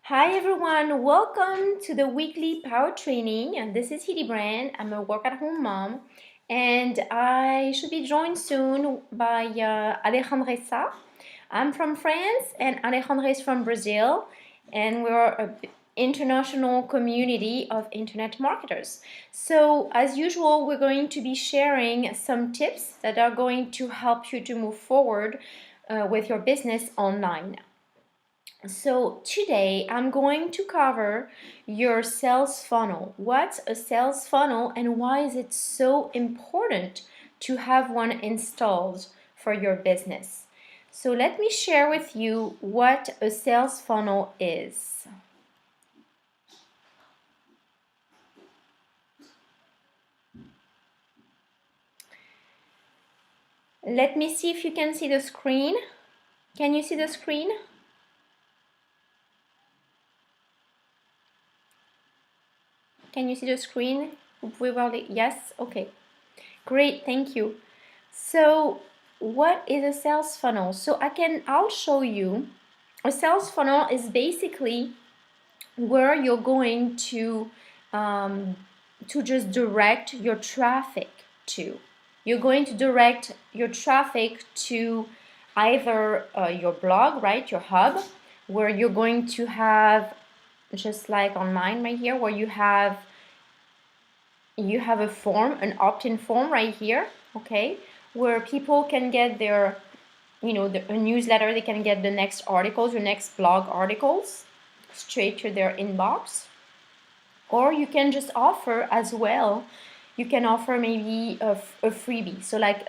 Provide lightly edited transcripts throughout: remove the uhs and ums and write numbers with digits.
Hi everyone, welcome to the weekly power training. And this is Hildebrand. I'm a work-at-home mom, and I should be joined soon by Alejandra. I'm from France, and Alejandra is from Brazil, and we're an international community of internet marketers. So, as usual, we're going to be sharing some tips that are going to help you to move forward with your business online. So today I'm going to cover your sales funnel. What's a sales funnel and why is it so important to have one installed for your business? So let me share with you what a sales funnel is. Let me see if you can see the screen. Can you see the screen? Can you see the screen? Yes? Okay. Great, thank you. So what is a sales funnel? So I'll show you. A sales funnel is basically where you're going to just direct your traffic to. You're going to direct your traffic to either your blog, right, your hub, where you're going to have, just like on mine right here, where you have a form, an opt-in form right here, okay, where people can get their, a newsletter. They can get the next articles, your next blog articles, straight to their inbox. Or you can just offer as well. You can offer maybe a freebie, so like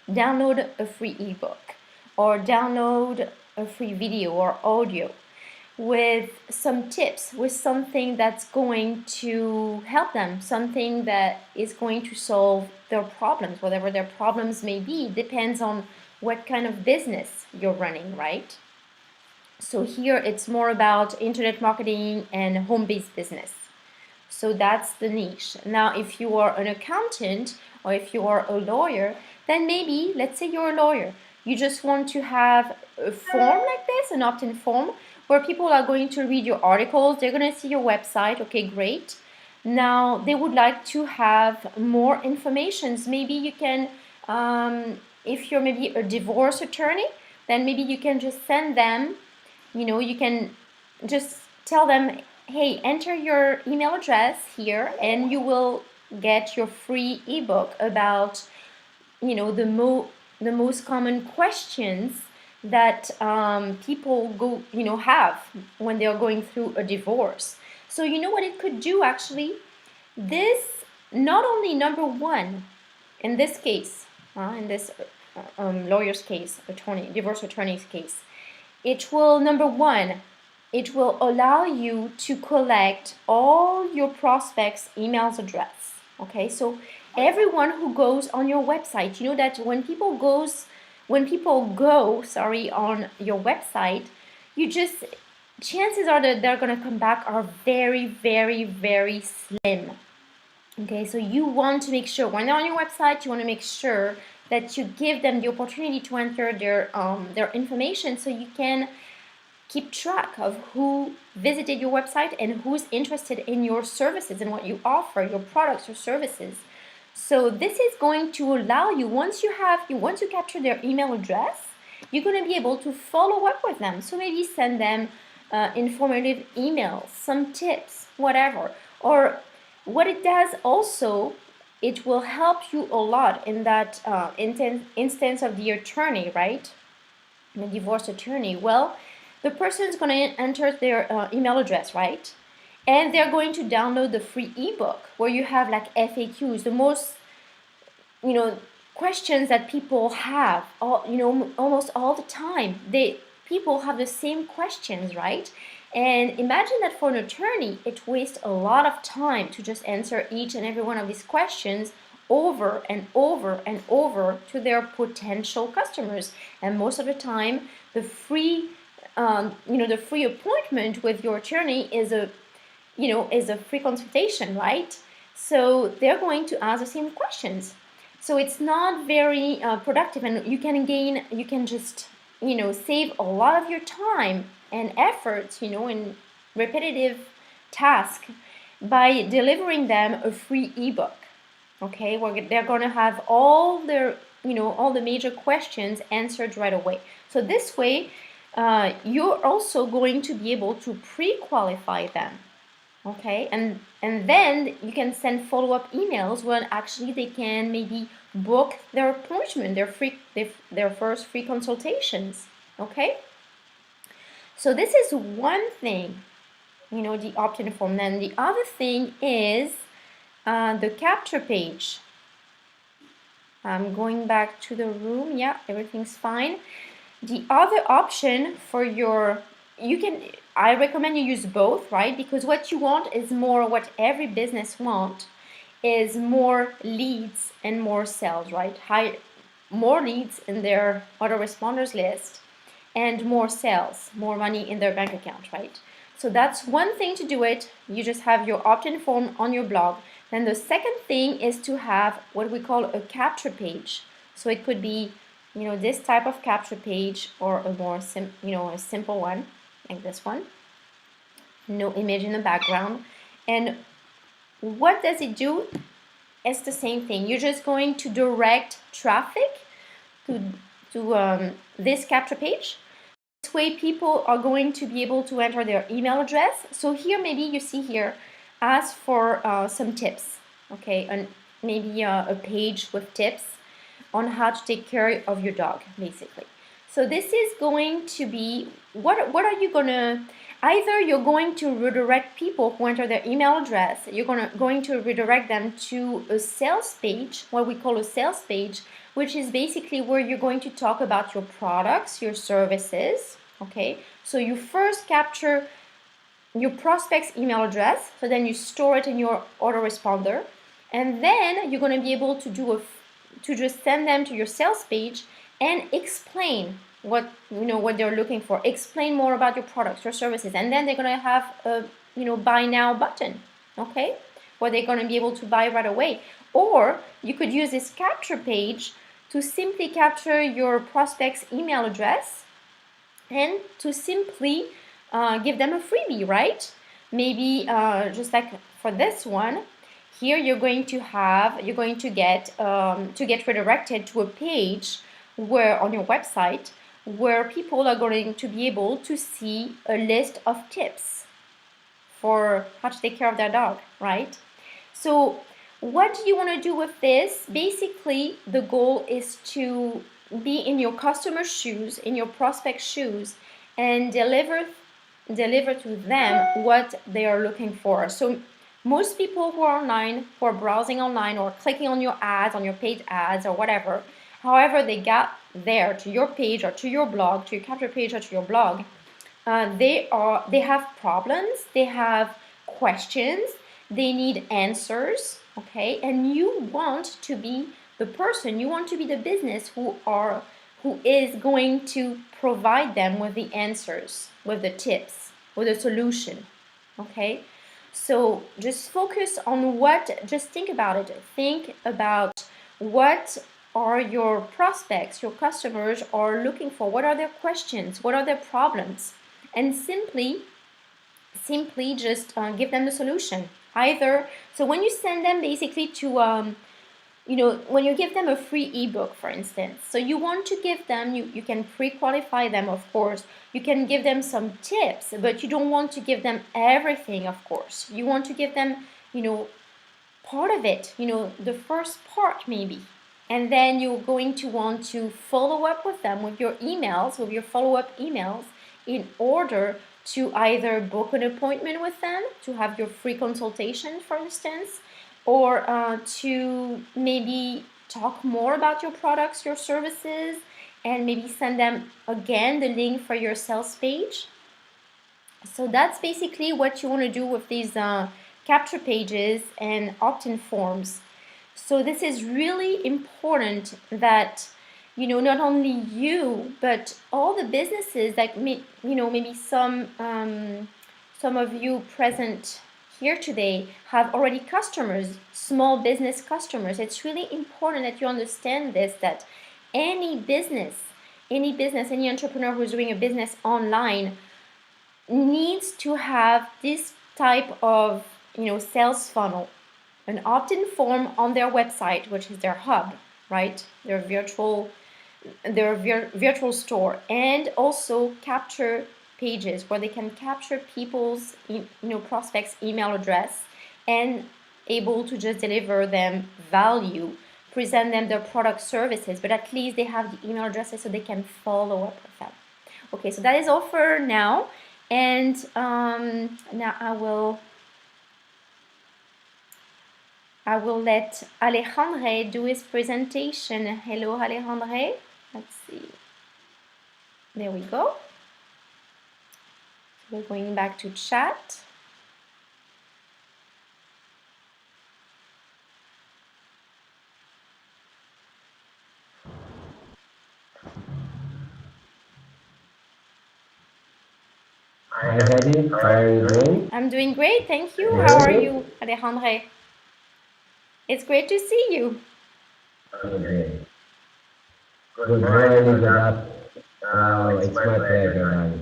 download a free ebook, or download a free video or audio with some tips, with something that's going to help them, something that is going to solve their problems, whatever their problems may be. Depends on what kind of business you're running, right? So here it's more about internet marketing and home-based business. So that's the niche. Now, if you are an accountant or if you are a lawyer, then maybe, let's say you're a lawyer, you just want to have a form like this, an opt-in form, where people are going to read your articles, they're going to see your website, okay, great. Now, they would like to have more information. Maybe you can, if you're maybe a divorce attorney, then maybe you can just send them, you can just tell them, hey, enter your email address here and you will get your free ebook about, the most common questions that people have when they're going through a divorce. So you know what it could do actually? This, not only number one, in this case, in this lawyer's case, divorce attorney's case, it will, number one, it will allow you to collect all your prospects' emails address. Okay, so everyone who goes on your website, you know that when people go on your website, chances are that they're gonna come back are very, very, very slim. Okay, so you want to make sure when they're on your website, you want to make sure that you give them the opportunity to enter their information, so you can keep track of who visited your website and who's interested in your services and what you offer, your products or services. So this is going to allow you, once you capture their email address, you're going to be able to follow up with them. So maybe send them informative emails, some tips, whatever. Or what it does also, it will help you a lot in that instance of the attorney, right? The divorce attorney. Well, the person is going to enter their email address, right? And they're going to download the free ebook where you have like FAQs, the most, questions that people have, almost all the time. People have the same questions, right? And imagine that for an attorney, it wastes a lot of time to just answer each and every one of these questions over and over and over to their potential customers. And most of the time, the free appointment with your attorney is a free consultation, right? So they're going to ask the same questions. So it's not very productive, and you can just, save a lot of your time and effort, in repetitive task by delivering them a free ebook. Okay, where they're going to have all their, all the major questions answered right away. So this way, you're also going to be able to pre-qualify them. Okay, and then you can send follow-up emails when actually they can maybe book their appointment, their first free consultations. Okay, so this is one thing, the opt-in form. Then the other thing is the capture page. I'm going back to the room. Yeah, everything's fine. The other option for I recommend you use both, right? Because what you want is more, what every business wants is more leads and more sales, right? More leads in their autoresponders list and more sales, more money in their bank account, right? So that's one thing to do it. You just have your opt-in form on your blog. Then the second thing is to have what we call a capture page. So it could be, this type of capture page, or a more a simple one like this one. No image in the background. And what does it do? It's the same thing. You're just going to direct traffic to this capture page. This way people are going to be able to enter their email address. So here, maybe you see here, ask for some tips, okay, and maybe a page with tips on how to take care of your dog, basically. So this is going to be, what are you going to, either you're going to redirect people who enter their email address, you're going to redirect them to a sales page, what we call a sales page, which is basically where you're going to talk about your products, your services, okay? So you first capture your prospect's email address, so then you store it in your autoresponder, and then you're going to be able to just send them to your sales page and explain what they're looking for, explain more about your products, your services, and then they're going to have a buy now button, okay, where they're going to be able to buy right away. Or you could use this capture page to simply capture your prospect's email address and to simply give them a freebie, right? Maybe just like for this one here, you're going to get redirected to a page where on your website where people are going to be able to see a list of tips for how to take care of their dog, right? So what do you want to do with this? Basically, the goal is to be in your customer's shoes, in your prospect's shoes, and deliver to them what they are looking for. So most people who are online, who are browsing online or clicking on your ads, on your paid ads or whatever, however they got there to your page or to your blog, to your capture page or to your blog, they have problems, they have questions, they need answers, okay? And you want to be the person, you want to be the business who is going to provide them with the answers, with the tips, with a solution, okay? So just focus on just think about it. Think about what are your prospects, your customers are looking for. What are their questions? What are their problems? And simply just give them the solution. So when you send them basically to, when you give them a free ebook, for instance, so you want to give them, you can pre-qualify them, of course. You can give them some tips, but you don't want to give them everything, of course. You want to give them, part of it, the first part maybe. And then you're going to want to follow up with them with your emails, with your follow-up emails, in order to either book an appointment with them, to have your free consultation, for instance, or to maybe talk more about your products, your services, and maybe send them again the link for your sales page. So that's basically what you want to do with these capture pages and opt-in forms. So this is really important that not only you, but all the businesses that maybe some of you present here today have already customers, small business customers. It's really important that you understand this, that any business, any entrepreneur who's doing a business online needs to have this type of sales funnel, an opt-in form on their website, which is their hub, right? Their virtual store, and also capture pages where they can capture people's prospects email address and able to just deliver them value, present them their product services, but at least they have the email addresses so they can follow up with them. Okay, so that is all for now, and now I will let Alejandre do his presentation. Hello, Alejandre. Let's see. There we go. We're going back to chat. Hi, Hedy. How are you doing? I'm doing great, thank you. How are you, Alejandre? It's great to see you. Okay. Good morning, good afternoon. It's my pleasure, Hedy.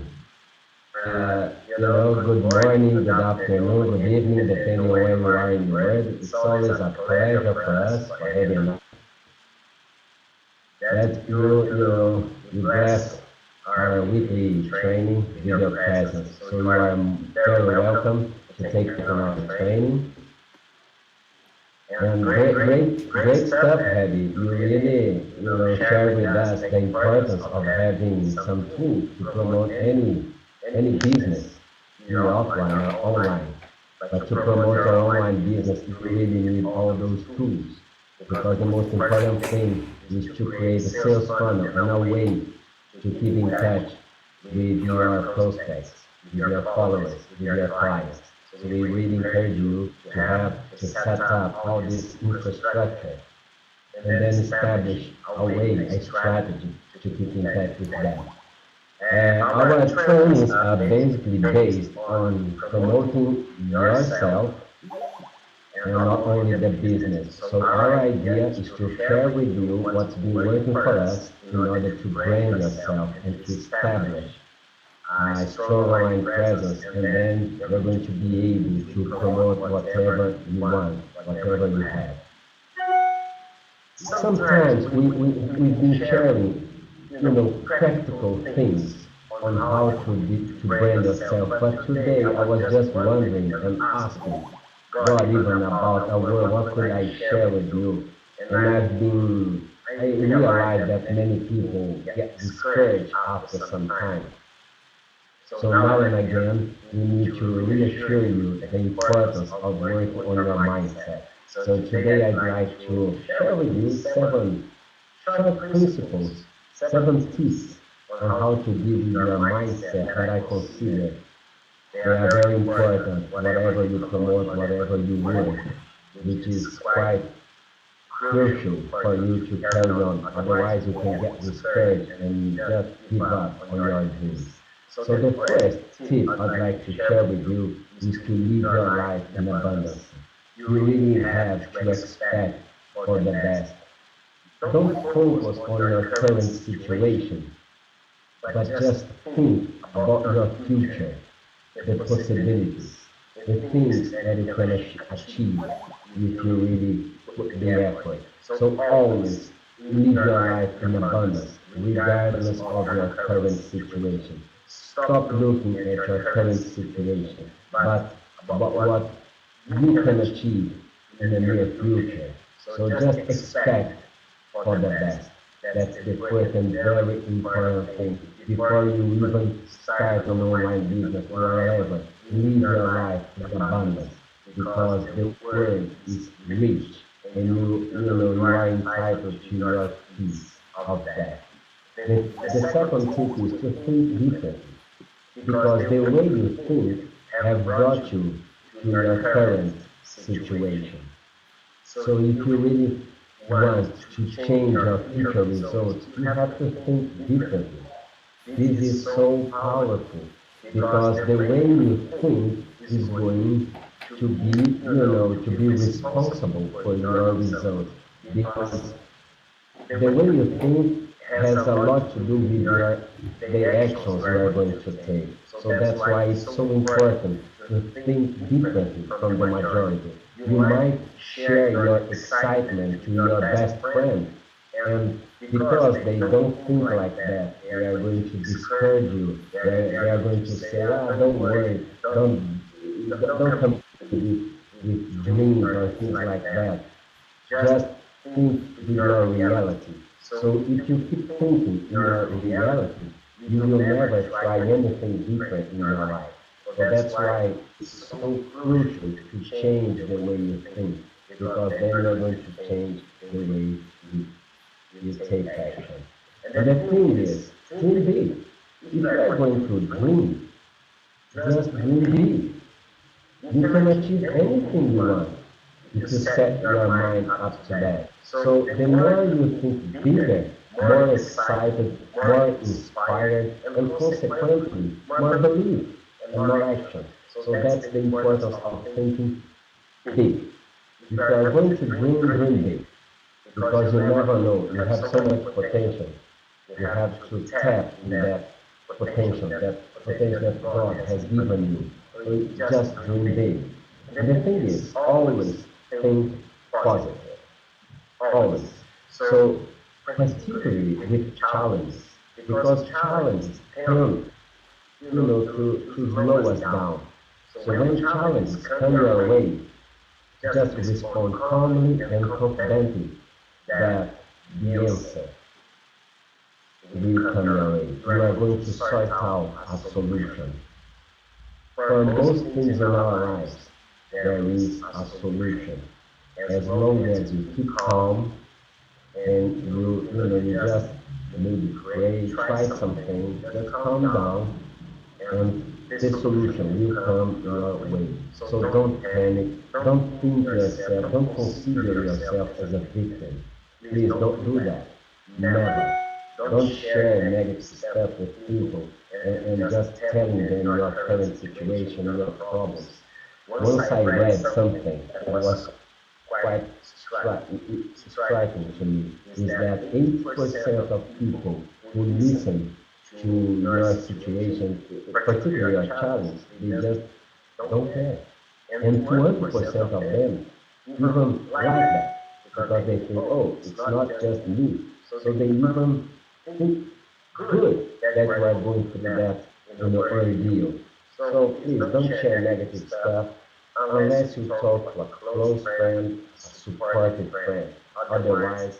Good morning, good afternoon, good evening, depending on where you are in the world. It's always a pleasure for us, for Hedy and I, that you bless our weekly training with your presence. So you are very welcome to take part in our training. And great stuff, Hedy. You really, share with us the importance of having some tools to promote any business, either offline or online. But to promote your online business, you really need all those tools, because the most important thing is to create a sales funnel and a way to keep in touch with your prospects, with your followers, with your clients. So we really encourage you to set up all this infrastructure and then establish a way, a strategy to keep in touch with them. Our trainings are basically based on promoting yourself and not only the business. So our idea is to share with you what's been working for us in order to brand yourself and to establish a strong online presence, and then you're going to be able to promote whatever you want, whatever you have. Sometimes we've been sharing, practical things on how to brand yourself, but today I was just wondering and asking God even about a word, what could I share with you? And I realized that many people get discouraged after some time. So now and again, we need to reassure you the importance of working on your mindset. So today I'd like to share with you 7 short principles, 7 tips on how to deal with your mindset that I consider they are very important, whatever you promote, whatever you work, which is quite crucial for you to carry on. Otherwise, you can get discouraged and just give up on your dreams. So the first tip I'd like to share with you is to live your life in abundance. You really have to expect for the best. Don't focus on your current situation, but just think about your future, the possibilities, the things that you can achieve if you really put the effort. So always live your life in abundance, regardless of your current situation. Stop looking at your current situation, but about what you can achieve in the near future. So just expect for the best. That's the first and very important thing. Before you even start an online business or whatever, live your life in abundance, because the world is rich and you are entitled to your piece of that. The second tip is to think differently, because the way you think have brought you to your current situation. So if you really want to change your future results, you have to think differently. This is so powerful, because the way you think is going to be responsible for your results. Because the way you think has a lot to do with the actions you are going to take. So that's why it's so important to think differently from the majority. You might share your excitement to your best friend, and because they don't think like that, they are going to discourage you. They are going to say, ah, don't worry, don't come with dreams or things like that. Just think with your reality. So if you keep thinking in your reality, you will never try anything different in your life. So that's why it's so crucial to change the way you think, because then you're going to change the way you take action. And the thing is, dream big. If you are going to dream, just dream big. You can achieve anything you want if you set your mind up to that. So the more you think bigger, more excited, more inspired, and consequently, more belief and more action. So that's the importance of thinking big. If you are going to dream, dream big. Because you never know, you have so much potential. You have to tap in that potential that God has given you. So just dream big. And the thing is, always think positive. Always. So, particularly with challenges, because challenges tend, to slow us down. So when challenges come your way, just respond calmly and confidently that the answer will come your way. You are going to sort out a solution. For most things in our lives, there is a solution. As long as you keep calm and you just maybe pray, try something, just calm down, and the solution will come your way. So don't panic, don't think yourself, don't consider yourself as a victim. Please don't do that. Never. Don't share negative stuff with people and just telling them your current situation, your problems. Once I read something that was quite striking to me, is that 80% of people who listen to your situation, particularly your challenge, they just don't care. And 20% of them even like that, because they think, oh, it's not just me. So they even think good that you are going through that ordeal. So please don't share negative stuff unless you talk to a close friend, a supportive friend. Otherwise,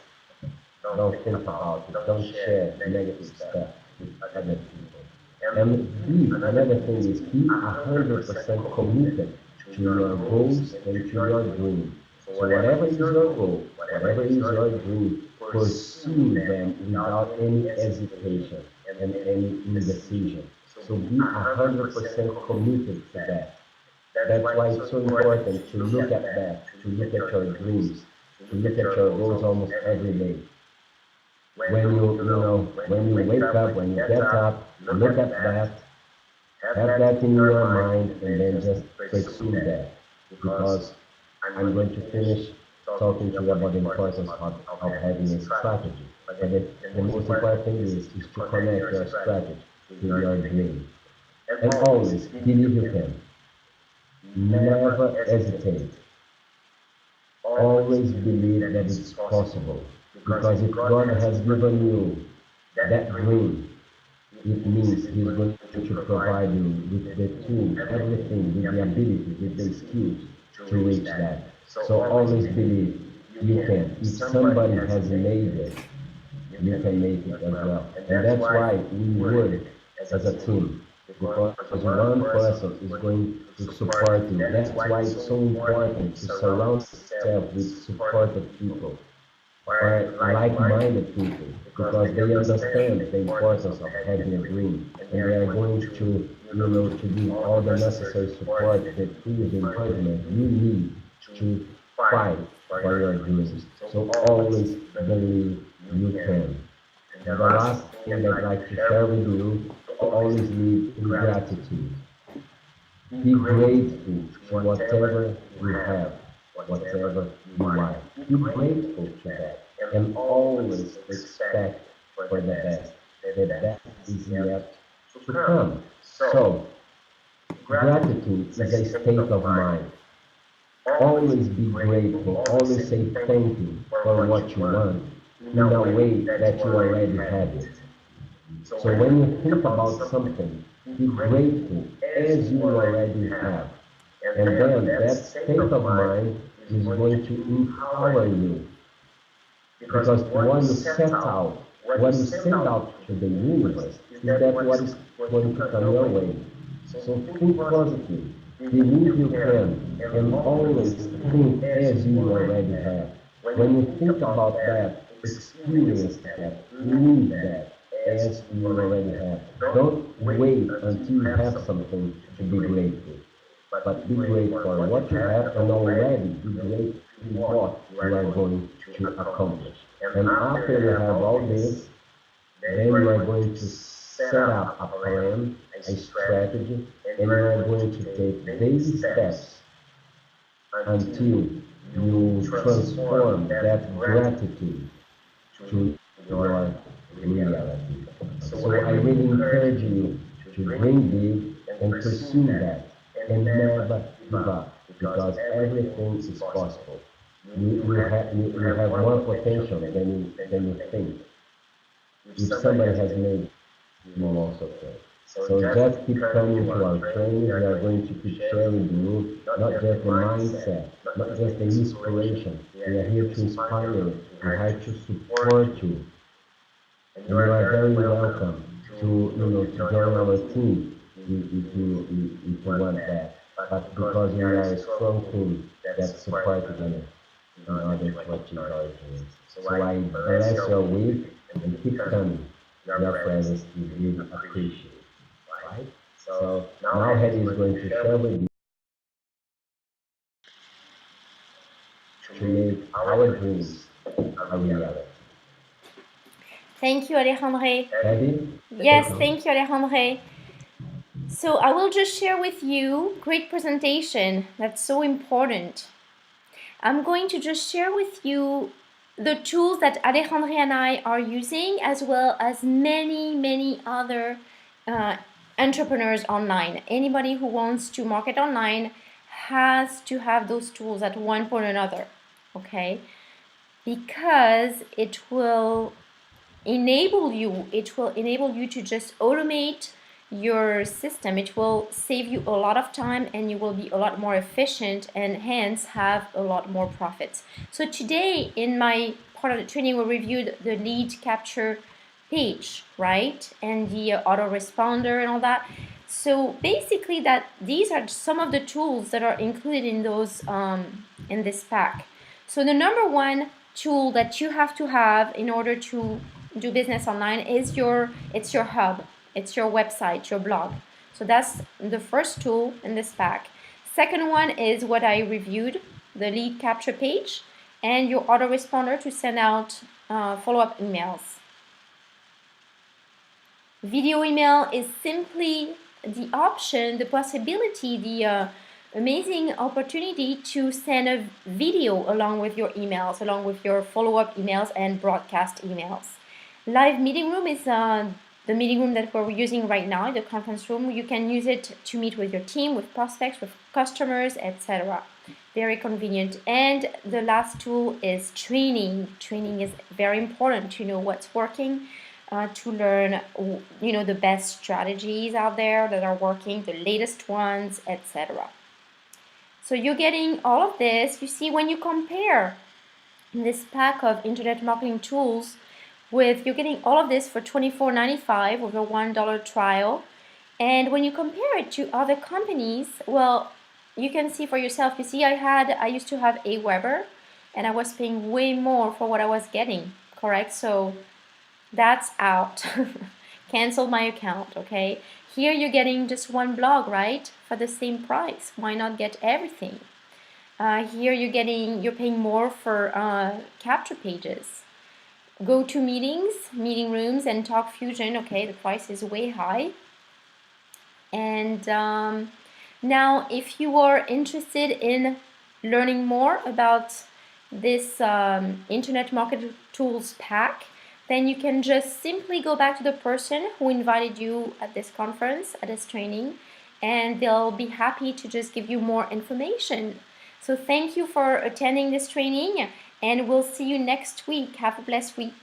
don't think about it. Don't share negative stuff with other people. And another thing is be 100% committed to your goals and to your dream. So whatever is your goal, whatever is your dream, pursue them without any hesitation and any indecision. So be 100% committed to that. That's why it's so important to look at that, to look at your dreams, to look at your goals almost every day. When you wake up, when you get up, look at that, have that in your mind, and then just pursue that. Because I'm going to finish talking to you about the importance of having a strategy. But the most important thing is to connect your strategy to your dream. And always believe you can. Never hesitate. Always believe that it's possible. Because if God has given you that dream, it means He's going to provide you with the tools, everything, with the ability, with the skills to reach that. So always believe you can. If somebody has made it, you can make it as well. And that's why we work as a team. Because one person is going to support you. That's why it's so important to surround yourself with supportive people or like-minded people, because they understand the importance of having a dream, and they are going to, to give all the necessary support, the tools, the encouragement you need to fight for your dreams. So always believe you can. And the last thing I'd like to share with you, always live in gratitude. Be grateful for whatever you have, whatever you are. Be grateful to that, and always expect for the best. The best is yet to come. So, gratitude is a state of mind. Always be grateful. Always say thank you for what you want in a way that you already have it. So when you think about something, be grateful as you already have. And then that state of mind is going to empower you. Because what you set out, what you send out to the universe, is that what is going to come your way. So think positive, believe you can, and always think as you already have. When you think about that, experience that, live that as you already have. Don't wait until you have something to be grateful, but be grateful for what you have and already be grateful for what you are going to accomplish. And after you have all this, then you are going to set up a plan, a strategy, and you are going to take baby steps until you transform that gratitude to your reality. So I really encourage you to dream big and pursue that and never give up because everything is possible. You have more potential than you think. If somebody has made you also can. So just keep coming to our training. We are going to keep sharing with you not just the mindset, not just the inspiration. We are here to inspire you. We are here to support you. And you are very welcome to join our team if you want that. But because we are a strong team that supports you in order to achieve our dreams. So I bless your week and keep coming. Your presence is really appreciated. Right? So now Hedy is going to share with you to make our dreams a reality. Thank you, Alejandre. Hedy? Yes, thank you, Alejandre. So I will just share with you, great presentation, that's so important. I'm going to just share with you the tools that Alejandre and I are using, as well as many other entrepreneurs online. Anybody who wants to market online has to have those tools at one point or another, okay? Because it will enable you to just automate your system. It will save you a lot of time and you will be a lot more efficient and hence have a lot more profits. So today in my part of the training we reviewed the lead capture page, right? And the autoresponder and all that. So basically these are some of the tools that are included in those in this pack. So the number one tool that you have to have in order to do business online is your hub. It's your website, your blog. So that's the first tool in this pack. Second one is what I reviewed, the lead capture page and your autoresponder to send out follow-up emails. Video email is simply the option, the possibility, the amazing opportunity to send a video along with your emails, along with your follow-up emails and broadcast emails. Live meeting room is the meeting room that we're using right now, the conference room. You can use it to meet with your team, with prospects, with customers, etc. Very convenient. And the last tool is training. Training is very important to know what's working, to learn the best strategies out there that are working, the latest ones, etc. So you're getting all of this. You see, when you compare this pack of internet marketing tools you're getting all of this for $24.95 with a $1 trial. And when you compare it to other companies, well, you can see for yourself. You see, I used to have Aweber and I was paying way more for what I was getting, correct? So that's out. Cancel my account, okay? Here you're getting just one blog, right? For the same price. Why not get everything? Here you're paying more for capture pages. GoToMeetings, meeting rooms, and TalkFusion. Okay, the price is way high. And now, if you are interested in learning more about this Internet Marketing Tools pack, then you can just simply go back to the person who invited you at this conference, at this training, and they'll be happy to just give you more information. So thank you for attending this training, and we'll see you next week. Have a blessed week.